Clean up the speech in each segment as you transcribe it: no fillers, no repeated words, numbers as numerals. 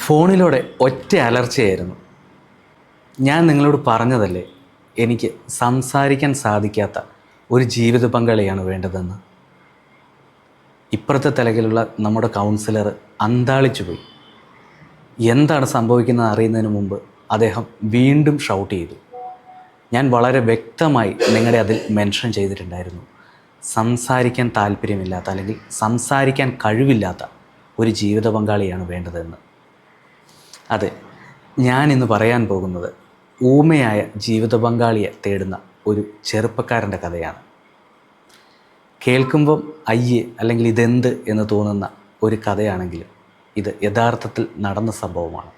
ഫോണിലൂടെ ഒറ്റ അലർച്ചയായിരുന്നു. ഞാൻ നിങ്ങളോട് പറഞ്ഞതല്ലേ എനിക്ക് സംസാരിക്കാൻ സാധിക്കാത്ത ഒരു ജീവിത പങ്കാളിയാണ് വേണ്ടതെന്ന്. ഇപ്പുറത്തെ തലകിലുള്ള നമ്മുടെ കൗൺസിലർ അന്താളിച്ചു പോയി. എന്താണ് സംഭവിക്കുന്നത് അറിയുന്നതിന് മുമ്പ് അദ്ദേഹം വീണ്ടും ഷൗട്ട് ചെയ്തു. ഞാൻ വളരെ വ്യക്തമായി നിങ്ങളുടെ അതിൽ മെൻഷൻ ചെയ്തിട്ടുണ്ടായിരുന്നു, സംസാരിക്കാൻ താല്പര്യമില്ലാത്ത അല്ലെങ്കിൽ സംസാരിക്കാൻ കഴിവില്ലാത്ത ഒരു ജീവിത പങ്കാളിയാണ് വേണ്ടതെന്ന്. അതെ, ഞാനിന്ന് പറയാൻ പോകുന്നത് ഊമയായ ജീവിത പങ്കാളിയെ തേടുന്ന ഒരു ചെറുപ്പക്കാരൻ്റെ കഥയാണ്. കേൾക്കുമ്പം അയ്യേ അല്ലെങ്കിൽ ഇതെന്ത് എന്ന് തോന്നുന്ന ഒരു കഥയാണെങ്കിലും ഇത് യഥാർത്ഥത്തിൽ നടന്ന സംഭവമാണ്.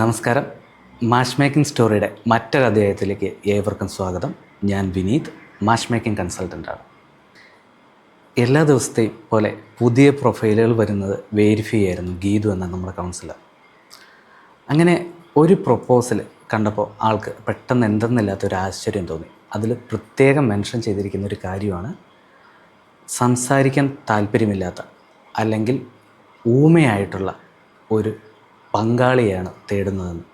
നമസ്കാരം, മാച്ച് മേക്കിംഗ് സ്റ്റോറിയുടെ മറ്റൊരു അധ്യായത്തിലേക്ക് ഏവർക്കും സ്വാഗതം. ഞാൻ വിനീത്, മാച്ച് മേക്കിംഗ് കൺസൾട്ടൻ്റാണ്. എല്ലാ ദിവസത്തെയും പോലെ പുതിയ പ്രൊഫൈലുകൾ വരുന്നത് വെരിഫൈ ആയിരുന്നു ഗീതു എന്ന നമ്മുടെ കൗൺസിലർ. അങ്ങനെ ഒരു പ്രൊപ്പോസൽ കണ്ടപ്പോൾ ആൾക്ക് പെട്ടെന്ന് എന്തെന്നില്ലാത്തൊരു ആശ്ചര്യം തോന്നി. അതിൽ പ്രത്യേകം മെൻഷൻ ചെയ്തിരിക്കുന്ന ഒരു കാര്യമാണ് സംസാരിക്കാൻ താല്പര്യമില്ലാത്ത അല്ലെങ്കിൽ ഊമയായിട്ടുള്ള ഒരു പങ്കാളിയാണ് തേടുന്നതെന്ന്.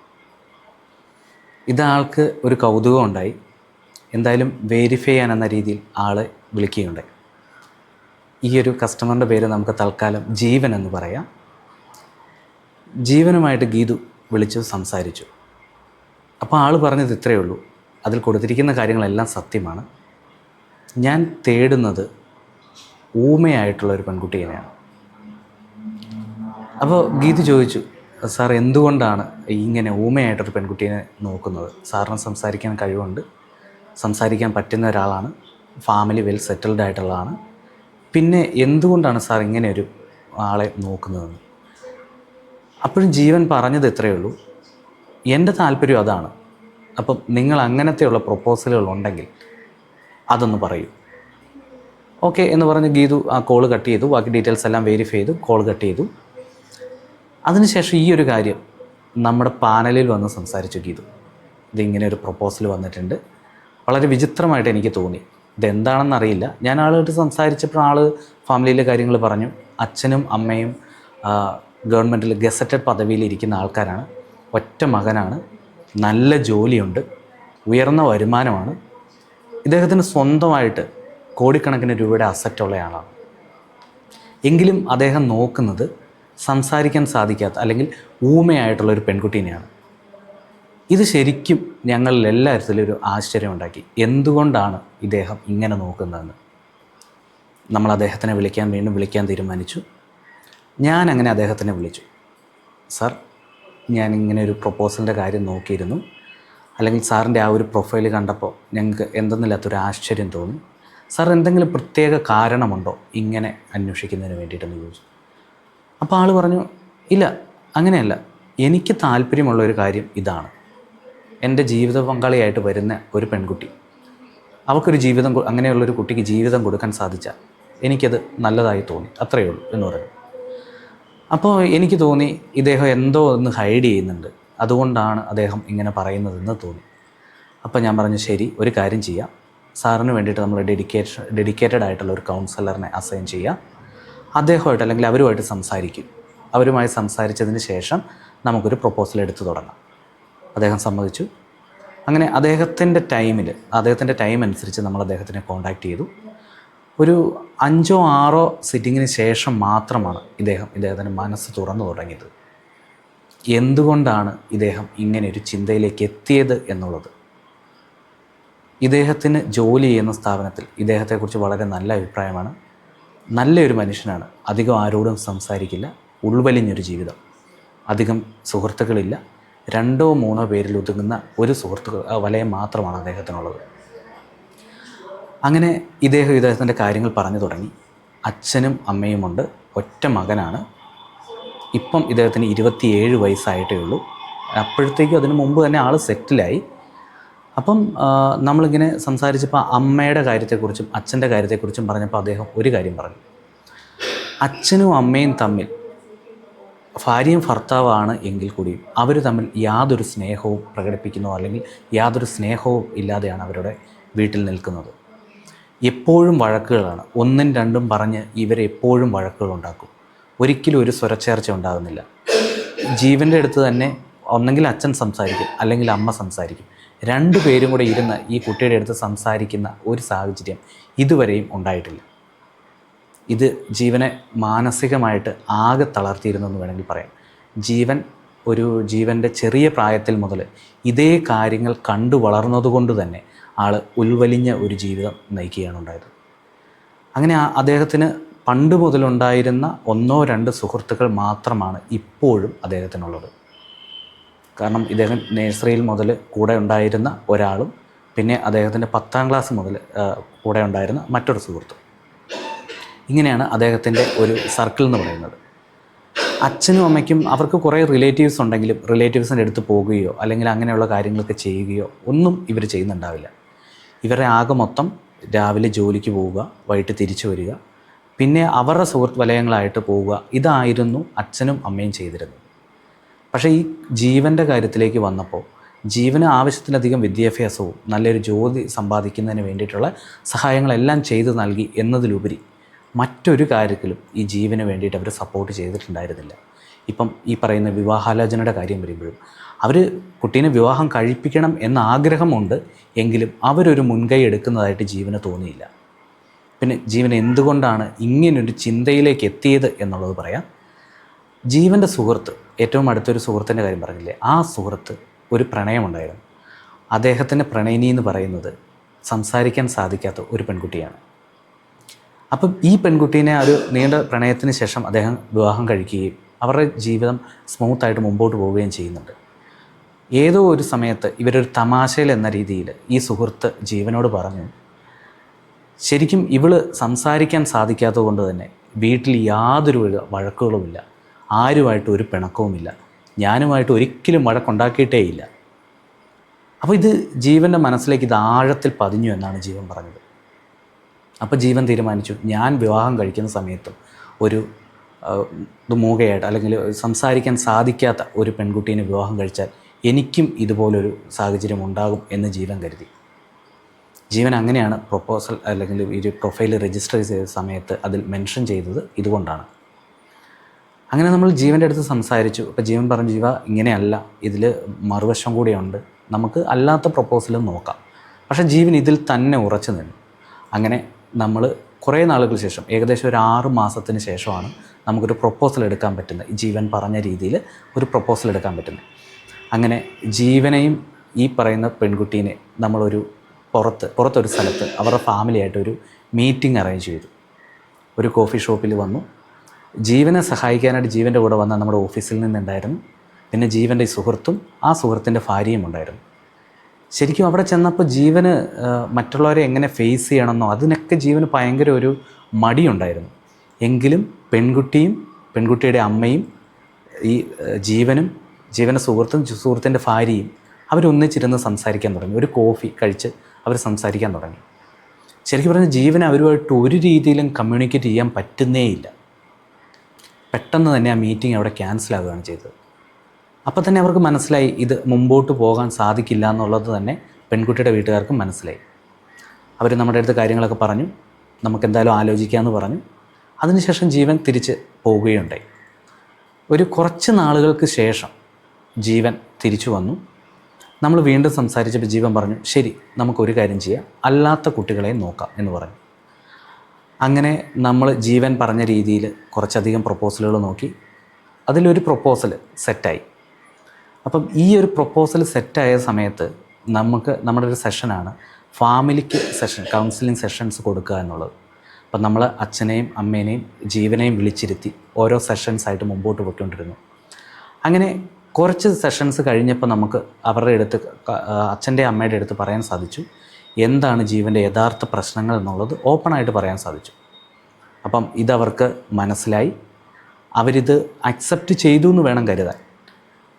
ഇതാൾക്ക് ഒരു കൗതുകം ഉണ്ടായി. എന്തായാലും വെരിഫൈ ചെയ്യാനെന്ന രീതിയിൽ ആളെ വിളിക്കുകയുണ്ടായി. ഈ ഒരു കസ്റ്റമറിൻ്റെ പേര് നമുക്ക് തൽക്കാലം ജീവൻ എന്ന് പറയാം. ജീവനുമായിട്ട് ഗീതു വിളിച്ചു സംസാരിച്ചു. അപ്പോൾ ആൾ പറഞ്ഞത് ഇത്രയേ ഉള്ളൂ, അതിൽ കൊടുത്തിരിക്കുന്ന കാര്യങ്ങളെല്ലാം സത്യമാണ്. ഞാൻ തേടുന്നത് ഊമയായിട്ടുള്ള ഒരു പെൺകുട്ടിയെയാണ്. അപ്പോൾ ഗീതു ചോദിച്ചു, സാർ എന്തുകൊണ്ടാണ് ഇങ്ങനെ ഊമയായിട്ടൊരു പെൺകുട്ടീനെ നോക്കുന്നത്? സാറിന് സംസാരിക്കാൻ കഴിവുണ്ട്, സംസാരിക്കാൻ പറ്റുന്ന ഒരാളാണ്, ഫാമിലി വെൽ സെറ്റിൽഡ് ആയിട്ടുള്ളതാണ്, പിന്നെ എന്തുകൊണ്ടാണ് സാർ ഇങ്ങനെ ഒരു ആളെ നോക്കുന്നതെന്ന്. അപ്പോഴും ജീവൻ പറഞ്ഞത് ഇത്രയേ ഉള്ളൂ, എൻ്റെ താല്പര്യം അതാണ്. അപ്പം നിങ്ങൾ അങ്ങനത്തെയുള്ള പ്രൊപ്പോസലുകൾ ഉണ്ടെങ്കിൽ അതൊന്ന് പറയൂ. ഓക്കെ എന്ന് പറഞ്ഞ് ഗീതു ആ കോൾ കട്ട് ചെയ്തു. ബാക്കി ഡീറ്റെയിൽസ് എല്ലാം വെരിഫൈ ചെയ്തു, കോൾ കട്ട് ചെയ്തു. അതിനുശേഷം ഈ ഒരു കാര്യം നമ്മുടെ പാനലിൽ വന്ന് സംസാരിച്ചു ഗീതു. ഇതിങ്ങനെ ഒരു പ്രൊപ്പോസൽ വന്നിട്ടുണ്ട്, വളരെ വിചിത്രമായിട്ട് എനിക്ക് തോന്നി, ഇതെന്താണെന്നറിയില്ല. ഞാൻ ആളുമായിട്ട് സംസാരിച്ചപ്പോൾ ആൾ ഫാമിലിയിലെ കാര്യങ്ങൾ പറഞ്ഞു. അച്ഛനും അമ്മയും ഗവൺമെൻറ്റിൽ ഗസറ്റഡ് പദവിയിലിരിക്കുന്ന ആൾക്കാരാണ്, ഒറ്റ മകനാണ്, നല്ല ജോലിയുണ്ട്, ഉയർന്ന വരുമാനമാണ്, ഇദ്ദേഹത്തിന് സ്വന്തമായിട്ട് കോടിക്കണക്കിന് രൂപയുടെ അസറ്റുള്ള ആളാണ്. എങ്കിലും അദ്ദേഹം നോക്കുന്നത് സംസാരിക്കാൻ സാധിക്കാത്ത അല്ലെങ്കിൽ ഊമയായിട്ടുള്ളൊരു പെൺകുട്ടീനെയാണ്. ഇത് ശരിക്കും ഞങ്ങളിൽ എല്ലാത്തിലും ഒരു ആശ്ചര്യമുണ്ടാക്കി. എന്തുകൊണ്ടാണ് ഇദ്ദേഹം ഇങ്ങനെ നോക്കുന്നതെന്ന്. നമ്മൾ അദ്ദേഹത്തിനെ വീണ്ടും വിളിക്കാൻ തീരുമാനിച്ചു. ഞാൻ അങ്ങനെ അദ്ദേഹത്തിനെ വിളിച്ചു. സാർ, ഞാനിങ്ങനെ ഒരു പ്രൊപ്പോസലിൻ്റെ കാര്യം നോക്കിയിരുന്നു, അല്ലെങ്കിൽ സാറിൻ്റെ ആ ഒരു പ്രൊഫൈൽ കണ്ടപ്പോൾ ഞങ്ങൾക്ക് എന്തെന്നില്ലാത്തൊരു ആശ്ചര്യം തോന്നി. സാർ എന്തെങ്കിലും പ്രത്യേക കാരണമുണ്ടോ ഇങ്ങനെ അന്വേഷിക്കുന്നതിന് വേണ്ടിയിട്ടെന്ന് ചോദിച്ചു. അപ്പോൾ ആൾ പറഞ്ഞു, ഇല്ല അങ്ങനെയല്ല, എനിക്ക് താല്പര്യമുള്ളൊരു കാര്യം ഇതാണ്. എൻ്റെ ജീവിത പങ്കാളിയായിട്ട് വരുന്ന ഒരു പെൺകുട്ടി, അവൾക്കൊരു ജീവിതം, അങ്ങനെയുള്ളൊരു കുട്ടിക്ക് ജീവിതം കൊടുക്കാൻ സാധിച്ചാൽ എനിക്കത് നല്ലതായി തോന്നി, അത്രയേ ഉള്ളൂ എന്ന് പറഞ്ഞു. അപ്പോൾ എനിക്ക് തോന്നി ഇദ്ദേഹം എന്തോ ഒന്ന് ഹൈഡ് ചെയ്യുന്നുണ്ട്, അതുകൊണ്ടാണ് അദ്ദേഹം ഇങ്ങനെ പറയുന്നതെന്ന് തോന്നി. അപ്പോൾ ഞാൻ പറഞ്ഞു, ശരി, ഒരു കാര്യം ചെയ്യാം, സാറിന് വേണ്ടിയിട്ട് നമ്മൾ ഡെഡിക്കേറ്റഡ് ആയിട്ടുള്ള ഒരു കൗൺസിലറിനെ അസൈൻ ചെയ്യാം. അദ്ദേഹമായിട്ട് അല്ലെങ്കിൽ അവരുമായിട്ട് സംസാരിക്കും. അവരുമായി സംസാരിച്ചതിന് ശേഷം നമുക്കൊരു പ്രൊപ്പോസൽ എടുത്തു തുടങ്ങാം. അദ്ദേഹം സമ്മതിച്ചു. അങ്ങനെ അദ്ദേഹത്തിൻ്റെ ടൈം അനുസരിച്ച് നമ്മൾ അദ്ദേഹത്തിനെ കോൺടാക്റ്റ് ചെയ്തു. ഒരു 5 or 6 സിറ്റിങ്ങിന് ശേഷം മാത്രമാണ് ഇദ്ദേഹത്തിൻ്റെ മനസ്സ് തുറന്നു തുടങ്ങിയത്. എന്തുകൊണ്ടാണ് ഇദ്ദേഹം ഇങ്ങനെ ഒരു ചിന്തയിലേക്ക് എത്തിയത് എന്നുള്ളത്. ഇദ്ദേഹത്തിന് ജോലി ചെയ്യുന്ന സ്ഥാപനത്തിൽ ഇദ്ദേഹത്തെക്കുറിച്ച് വളരെ നല്ല അഭിപ്രായമാണ്. നല്ലൊരു മനുഷ്യനാണ്, അധികം ആരോടും സംസാരിക്കില്ല, ഉൾവലിഞ്ഞൊരു ജീവിതം, അധികം സുഹൃത്തുക്കളില്ല, 2 or 3 പേരിൽ ഒതുങ്ങുന്ന ഒരു വലയം മാത്രമാണ് അദ്ദേഹത്തിനുള്ളത്. അങ്ങനെ ഇദ്ദേഹത്തിൻ്റെ കാര്യങ്ങൾ പറഞ്ഞു തുടങ്ങി. അച്ഛനും അമ്മയുമുണ്ട്, ഒറ്റ മകനാണ്. ഇപ്പം ഇദ്ദേഹത്തിന് 27 വയസ്സായിട്ടേ ഉള്ളൂ. അപ്പോഴത്തേക്കും അതിന് മുമ്പ് തന്നെ ആൾ സെറ്റിലായി. അപ്പം നമ്മളിങ്ങനെ സംസാരിച്ചപ്പോൾ അമ്മയുടെ കാര്യത്തെക്കുറിച്ചും അച്ഛൻ്റെ കാര്യത്തെക്കുറിച്ചും പറഞ്ഞപ്പോൾ അദ്ദേഹം ഒരു കാര്യം പറഞ്ഞു. അച്ഛനും അമ്മയും തമ്മിൽ ഭാര്യയും ഭർത്താവാണ് എങ്കിൽ കൂടിയും അവർ തമ്മിൽ യാതൊരു സ്നേഹവും പ്രകടിപ്പിക്കുന്നോ അല്ലെങ്കിൽ യാതൊരു സ്നേഹവും ഇല്ലാതെയാണ് അവരുടെ വീട്ടിൽ നിൽക്കുന്നത്. എപ്പോഴും വഴക്കുകളാണ്, 1 ഉം 2 ഉം പറഞ്ഞ് ഇവരെപ്പോഴും വഴക്കുകളുണ്ടാക്കും. ഒരിക്കലും ഒരു സ്വരച്ചേർച്ച ഉണ്ടാകുന്നില്ല. ജീവൻ്റെ അടുത്ത് തന്നെ ഒന്നെങ്കിൽ അച്ഛൻ സംസാരിക്കും അല്ലെങ്കിൽ അമ്മ സംസാരിക്കും. രണ്ടുപേരും കൂടെ ഇരുന്ന് ഈ കുട്ടിയുടെ അടുത്ത് സംസാരിക്കുന്ന ഒരു സാഹചര്യം ഇതുവരെയും ഉണ്ടായിട്ടില്ല. ഇത് ജീവനെ മാനസികമായിട്ട് ആകെ തളർത്തിയിരുന്നെന്ന് വേണമെങ്കിൽ പറയാം. ജീവൻ്റെ ചെറിയ പ്രായത്തിൽ മുതൽ ഇതേ കാര്യങ്ങൾ കണ്ടു വളർന്നതുകൊണ്ട് തന്നെ ആൾ ഉൾവലിഞ്ഞ ഒരു ജീവിതം നയിക്കുകയാണ് ഉണ്ടായത്. അങ്ങനെ അദ്ദേഹത്തിന് പണ്ട് മുതലുണ്ടായിരുന്ന 1-2 സുഹൃത്തുക്കൾ മാത്രമാണ് ഇപ്പോഴും അദ്ദേഹത്തിനുള്ളത്. കാരണം ഇദ്ദേഹം നഴ്സറിയിൽ മുതൽ കൂടെ ഉണ്ടായിരുന്ന ഒരാളും പിന്നെ അദ്ദേഹത്തിൻ്റെ 10ാം ക്ലാസ് മുതൽ കൂടെ ഉണ്ടായിരുന്ന മറ്റൊരു സുഹൃത്തും. ഇങ്ങനെയാണ് അദ്ദേഹത്തിൻ്റെ ഒരു സർക്കിൾ എന്ന് പറയുന്നത്. അച്ഛനും അമ്മയ്ക്കും അവർക്ക് കുറേ റിലേറ്റീവ്സ് ഉണ്ടെങ്കിലും റിലേറ്റീവ്സിൻ്റെ അടുത്ത് പോകുകയോ അല്ലെങ്കിൽ അങ്ങനെയുള്ള കാര്യങ്ങളൊക്കെ ചെയ്യുകയോ ഒന്നും ഇവർ ചെയ്യുന്നുണ്ടാവില്ല. ഇവരുടെ ആകെ മൊത്തം രാവിലെ ജോലിക്ക് പോവുക, വൈകിട്ട് തിരിച്ചു വരിക, പിന്നെ അവരുടെ സുഹൃത്ത് വലയങ്ങളായിട്ട് പോവുക. ഇതായിരുന്നു അച്ഛനും അമ്മയും ചെയ്തിരുന്നത്. പക്ഷേ ഈ ജീവൻ്റെ കാര്യത്തിലേക്ക് വന്നപ്പോൾ ജീവന് ആവശ്യത്തിലധികം വിദ്യാഭ്യാസവും നല്ലൊരു ജോലി സമ്പാദിക്കുന്നതിന് വേണ്ടിയിട്ടുള്ള സഹായങ്ങളെല്ലാം ചെയ്തു നൽകി എന്നതിലുപരി മറ്റൊരു കാര്യത്തിലും ഈ ജീവന് വേണ്ടിയിട്ട് അവർ സപ്പോർട്ട് ചെയ്തിട്ടുണ്ടായിരുന്നില്ല. ഇപ്പം ഈ പറയുന്ന വിവാഹാലോചനയുടെ കാര്യം വരുമ്പോഴും അവർ കുട്ടീനെ വിവാഹം കഴിപ്പിക്കണം എന്ന ആഗ്രഹമുണ്ട്, എങ്കിലും അവരൊരു മുൻകൈ എടുക്കുന്നതായിട്ട് ജീവന് തോന്നിയില്ല. പിന്നെ ജീവൻ എന്തുകൊണ്ടാണ് ഇങ്ങനൊരു ചിന്തയിലേക്ക് എത്തിയത് എന്നുള്ളത് പറയാം. ജീവൻ്റെ സുഹൃത്ത്, ഏറ്റവും അടുത്തൊരു സുഹൃത്തിൻ്റെ കാര്യം പറഞ്ഞില്ലേ, ആ സുഹൃത്ത് ഒരു പ്രണയമുണ്ടായിരുന്നു. അദ്ദേഹത്തിൻ്റെ പ്രണയിനി എന്ന് പറയുന്നത് സംസാരിക്കാൻ സാധിക്കാത്ത ഒരു പെൺകുട്ടിയാണ്. അപ്പം ഈ പെൺകുട്ടീനെ ഒരു നീണ്ട പ്രണയത്തിന് ശേഷം അദ്ദേഹം വിവാഹം കഴിക്കുകയും അവരുടെ ജീവിതം സ്മൂത്തായിട്ട് മുമ്പോട്ട് പോവുകയും ചെയ്യുന്നുണ്ട്. ഏതോ ഒരു സമയത്ത് ഇവരൊരു തമാശയിൽ എന്ന രീതിയിൽ ഈ സുഹൃത്ത് ജീവനോട് പറഞ്ഞു, ശരിക്കും ഇവള് സംസാരിക്കാൻ സാധിക്കാത്തത് കൊണ്ട് തന്നെ വീട്ടിൽ യാതൊരു വഴക്കുകളുമില്ല, ആരുമായിട്ട് ഒരു പിണക്കവുമില്ല, ഞാനുമായിട്ട് ഒരിക്കലും വഴക്കുണ്ടാക്കിയിട്ടേയില്ല. അപ്പോൾ ഇത് ജീവൻ്റെ മനസ്സിലേക്ക് ഇത് ആഴത്തിൽ പതിഞ്ഞു എന്നാണ് ജീവൻ പറഞ്ഞത്. അപ്പോൾ ജീവൻ തീരുമാനിച്ചു, ഞാൻ വിവാഹം കഴിക്കുന്ന സമയത്തും ഒരു മൂകയായിട്ട് അല്ലെങ്കിൽ സംസാരിക്കാൻ സാധിക്കാത്ത ഒരു പെൺകുട്ടീനെ വിവാഹം കഴിച്ചാൽ എനിക്കും ഇതുപോലൊരു സാഹചര്യം ഉണ്ടാകും എന്ന് ജീവൻ കരുതി. ജീവൻ അങ്ങനെയാണ് പ്രൊപ്പോസൽ അല്ലെങ്കിൽ ഒരു പ്രൊഫൈൽ രജിസ്റ്റർ ചെയ്ത സമയത്ത് അതിൽ മെൻഷൻ ചെയ്തത് ഇതുകൊണ്ടാണ്. അങ്ങനെ നമ്മൾ ജീവൻ്റെ അടുത്ത് സംസാരിച്ചു. അപ്പോൾ ജീവൻ പറഞ്ഞു, ജീവ ഇങ്ങനെയല്ല, ഇതിൽ മറുവശം കൂടിയുണ്ട്, നമുക്ക് അല്ലാത്ത പ്രൊപ്പോസലും നോക്കാം. പക്ഷേ ജീവൻ ഇതിൽ തന്നെ ഉറച്ചു നിന്നു. അങ്ങനെ നമ്മൾ കുറേ നാളുകൾ ശേഷം, ഏകദേശം ഒരു 6 മാസത്തിന് ശേഷമാണ് നമുക്കൊരു പ്രൊപ്പോസൽ എടുക്കാൻ പറ്റുന്നത്. ജീവൻ പറഞ്ഞ രീതിയിൽ ഒരു പ്രൊപ്പോസൽ എടുക്കാൻ പറ്റുന്നത്. അങ്ങനെ ജീവനെയും ഈ പറയുന്ന പെൺകുട്ടീനെ നമ്മളൊരു പുറത്തൊരു സ്ഥലത്ത് അവരുടെ ഫാമിലിയായിട്ടൊരു മീറ്റിംഗ് അറേഞ്ച് ചെയ്തു. ഒരു കോഫി ഷോപ്പിൽ വന്നു. ജീവനെ സഹായിക്കാനായിട്ട് ജീവൻ്റെ കൂടെ വന്ന നമ്മുടെ ഓഫീസിൽ നിന്നുണ്ടായിരുന്നു. പിന്നെ ജീവൻ്റെ സുഹൃത്തും ആ സുഹൃത്തിൻ്റെ ഭാര്യയും ഉണ്ടായിരുന്നു. ശരിക്കും അവിടെ ചെന്നപ്പോൾ ജീവന് മറ്റുള്ളവരെ എങ്ങനെ ഫേസ് ചെയ്യണമെന്നോ അതിനൊക്കെ ജീവന് ഭയങ്കര ഒരു മടിയുണ്ടായിരുന്നു. എങ്കിലും പെൺകുട്ടിയുടെ അമ്മയും ഈ ജീവൻ്റെ സുഹൃത്തിൻ്റെ ഭാര്യയും അവരൊന്നിച്ചിരുന്ന് സംസാരിക്കാൻ തുടങ്ങി. ഒരു കോഫി കഴിച്ച് അവർ സംസാരിക്കാൻ തുടങ്ങി. ശരിക്കും പറഞ്ഞാൽ ജീവന് അവരുമായിട്ട് ഒരു രീതിയിലും കമ്മ്യൂണിക്കേറ്റ് ചെയ്യാൻ പറ്റുന്നേയില്ല. പെട്ടെന്ന് തന്നെ ആ മീറ്റിംഗ് അവിടെ ക്യാൻസലാവുകയാണ് ചെയ്തത്. അപ്പോൾ തന്നെ അവർക്ക് മനസ്സിലായി ഇത് മുമ്പോട്ട് പോകാൻ സാധിക്കില്ല എന്നുള്ളത് തന്നെ പെൺകുട്ടിയുടെ വീട്ടുകാർക്കും മനസ്സിലായി. അവർ നമ്മുടെ അടുത്ത് കാര്യങ്ങളൊക്കെ പറഞ്ഞു, നമുക്കെന്തായാലും ആലോചിക്കാമെന്ന് പറഞ്ഞു. അതിനുശേഷം ജീവൻ തിരിച്ച് പോവുകയുണ്ടായി. ഒരു കുറച്ച് നാളുകൾക്ക് ശേഷം ജീവൻ തിരിച്ചു വന്നു. നമ്മൾ വീണ്ടും സംസാരിച്ചപ്പോൾ ജീവൻ പറഞ്ഞു, ശരി നമുക്കൊരു കാര്യം ചെയ്യാം, അല്ലാത്ത കുട്ടികളെ നോക്കാം എന്ന് പറഞ്ഞു. അങ്ങനെ നമ്മൾ ജീവൻ പറഞ്ഞ രീതിയിൽ കുറച്ചധികം പ്രൊപ്പോസലുകൾ നോക്കി. അതിലൊരു പ്രൊപ്പോസൽ സെറ്റായി. അപ്പം ഈ ഒരു പ്രൊപ്പോസൽ സെറ്റായ സമയത്ത് നമ്മുടെ ഒരു സെഷനാണ് ഫാമിലിക്ക് കൗൺസിലിംഗ് സെഷൻസ് കൊടുക്കുക എന്നുള്ളത്. അപ്പം നമ്മൾ അച്ഛനെയും അമ്മേനെയും ജീവനെയും വിളിച്ചിരുത്തി ഓരോ സെഷൻസായിട്ട് മുമ്പോട്ട് പോയിക്കൊണ്ടിരുന്നു. അങ്ങനെ കുറച്ച് സെഷൻസ് കഴിഞ്ഞപ്പോൾ നമുക്ക് അവരുടെ അടുത്ത് അച്ഛൻ്റെ അമ്മയുടെ അടുത്ത് പറയാൻ സാധിച്ചു എന്താണ് ജീവൻ്റെ യഥാർത്ഥ പ്രശ്നങ്ങൾ എന്നുള്ളത് ഓപ്പണായിട്ട് പറയാൻ സാധിച്ചു. അപ്പം ഇതവർക്ക് മനസ്സിലായി. അവരിത് അക്സെപ്റ്റ് ചെയ്തു എന്ന് വേണം കരുതാൻ.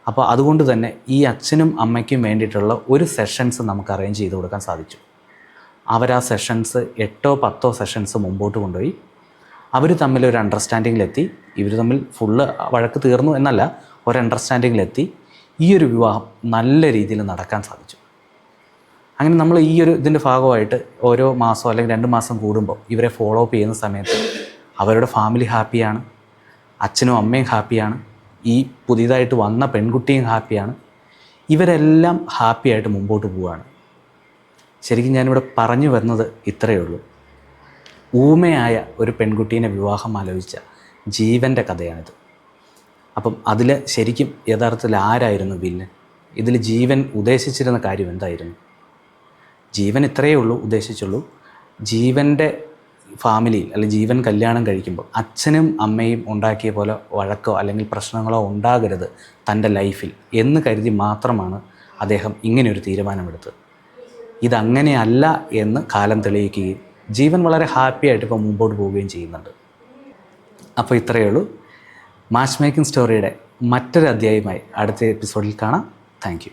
അപ്പോൾ അതുകൊണ്ട് തന്നെ ഈ അച്ഛനും അമ്മയ്ക്കും വേണ്ടിയിട്ടുള്ള ഒരു സെഷൻസ് നമുക്ക് അറേഞ്ച് ചെയ്ത് കൊടുക്കാൻ സാധിച്ചു. അവരാ സെഷൻസ് 8-10 സെഷൻസ് മുമ്പോട്ട് കൊണ്ടുപോയി. അവർ തമ്മിലൊരു അണ്ടർസ്റ്റാൻഡിങ്ങിലെത്തി. ഇവർ തമ്മിൽ ഫുള്ള് വഴക്ക് തീർന്നു എന്നല്ല, ഒരു അണ്ടർസ്റ്റാൻഡിങ്ങിലെത്തി ഈ ഒരു വിവാഹം നല്ല രീതിയിൽ നടക്കാൻ സാധിച്ചു. അങ്ങനെ നമ്മൾ ഇതിൻ്റെ ഭാഗമായിട്ട് ഓരോ മാസം അല്ലെങ്കിൽ 2 മാസം കൂടുമ്പോൾ ഇവരെ ഫോളോ അപ്പ് ചെയ്യുന്ന സമയത്ത് അവരുടെ ഫാമിലി ഹാപ്പിയാണ്. അച്ഛനും അമ്മയും ഹാപ്പിയാണ്, ഈ പുതിയതായിട്ട് വന്ന പെൺകുട്ടിയും ഹാപ്പിയാണ്. ഇവരെല്ലാം ഹാപ്പിയായിട്ട് മുമ്പോട്ട് പോവുകയാണ്. ശരിക്കും ഞാനിവിടെ പറഞ്ഞു വരുന്നത് ഇത്രയേ ഉള്ളൂ. ഊമയായ ഒരു പെൺകുട്ടീനെ വിവാഹം ആലോചിച്ച ജീവൻ്റെ കഥയാണിത്. അപ്പം അതിൽ ശരിക്കും യഥാർത്ഥത്തിൽ ആരായിരുന്നു വില്ലൻ? ഇതിൽ ജീവൻ ഉദ്ദേശിച്ചിരുന്ന കാര്യം എന്തായിരുന്നു? ജീവൻ ഇത്രയേ ഉള്ളൂ ഉദ്ദേശിച്ചുള്ളൂ, ജീവൻ്റെ ഫാമിലിയിൽ അല്ലെങ്കിൽ ജീവൻ കല്യാണം കഴിക്കുമ്പോൾ അച്ഛനും അമ്മയും ഉണ്ടാക്കിയ പോലെ വഴക്കോ അല്ലെങ്കിൽ പ്രശ്നങ്ങളോ ഉണ്ടാകരുത് തൻ്റെ ലൈഫിൽ എന്ന് കരുതി മാത്രമാണ് അദ്ദേഹം ഇങ്ങനെയൊരു തീരുമാനമെടുത്തത്. ഇതങ്ങനെയല്ല എന്ന് കാലം തെളിയിക്കുകയും ജീവൻ വളരെ ഹാപ്പി ആയിട്ട് ഇപ്പോൾ മുമ്പോട്ട് പോവുകയും ചെയ്യുന്നുണ്ട്. അപ്പോൾ ഇത്രയേ ഉള്ളൂ. മാച്ച് മേക്കിംഗ് സ്റ്റോറിയുടെ മറ്റൊരു അധ്യായമായി അടുത്ത എപ്പിസോഡിൽ കാണാം. Thank you.